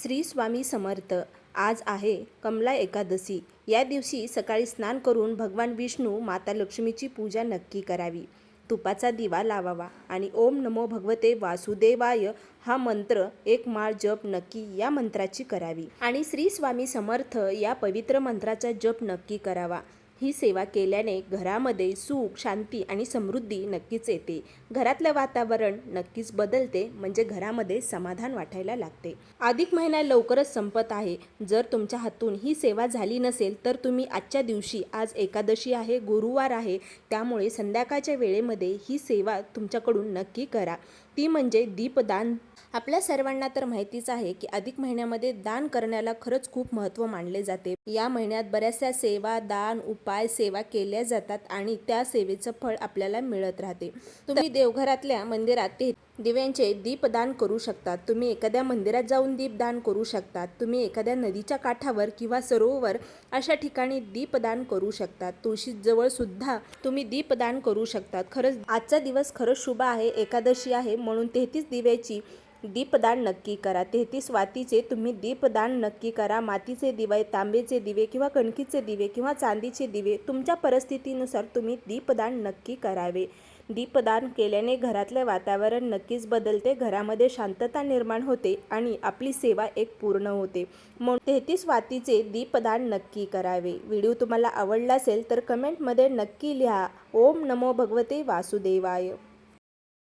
श्री स्वामी समर्थ. आज आहे कमला एकादशी. या दिवशी सकाळी स्नान करून भगवान विष्णू माता लक्ष्मीची पूजा नक्की करावी. तुपाचा दिवा लावावा आणि ओम नमो भगवते वासुदेवाय हा मंत्र एक माळ जप नक्की या मंत्राची करावी आणि श्री स्वामी समर्थ या पवित्र मंत्राचा जप नक्की करावा. ही सेवा केल्याने घरामध्ये सुख, शांती आणि समृद्धी नक्कीच येते. घरातलं वातावरण नक्कीच बदलते, म्हणजे घरामध्ये समाधान वाटायला लागते. अधिक महिना लवकरच संपत आहे. जर तुमच्या हातून ही सेवा झाली नसेल तर तुम्ही आजच्या दिवशी, आज एकादशी आहे, गुरुवार आहे, त्यामुळे संध्याकाळच्या वेळेमध्ये ही सेवा तुमच्याकडून नक्की करा. ती म्हणजे दीपदान. आपल्या सर्वांना तर माहितीच आहे की अधिक महिन्यामध्ये दान करण्याला खरंच खूप महत्त्व मानले जाते. या महिन्यात बऱ्याचशा सेवा, दान, उपाय, सेवा केल्या जातात आणि त्या सेवेचं फळ आपल्याला मिळत राहते. तुम्ही देवघरातल्या मंदिरात दिव्यांचे दीपदान करू शकतात. तुम्ही एखाद्या मंदिरात जाऊन दीपदान करू शकतात. तुम्ही एखाद्या नदीच्या काठावर किंवा सरोवर अशा ठिकाणी दीपदान करू शकतात. तुळशीजवळ सुद्धा तुम्ही दीपदान करू शकतात. खरंच आजचा दिवस खरंच शुभ आहे, एकादशी आहे, म्हणून 33 दिव्याची दीपदान नक्की करा. 33 वातीचे तुम्ही दीपदान नक्की करा. मातीचे दिवे, तांब्याचे दिवे किंवा कणकीचे दिवे किंवा चांदीचे दिवे, तुमच्या परिस्थितीनुसार तुम्ही दीपदान नक्की करावे. दीपदान केल्याने घरातले वातावरण नक्कीच बदलते, घरामध्ये शांतता निर्माण होते आणि आपली सेवा एक पूर्ण होते. म्हणून 33 वातीचे दीपदान नक्की करावे. व्हिडिओ तुम्हाला आवडला असेल तर कमेंटमध्ये नक्की लिहा. ओम नमो भगवते वासुदेवाय.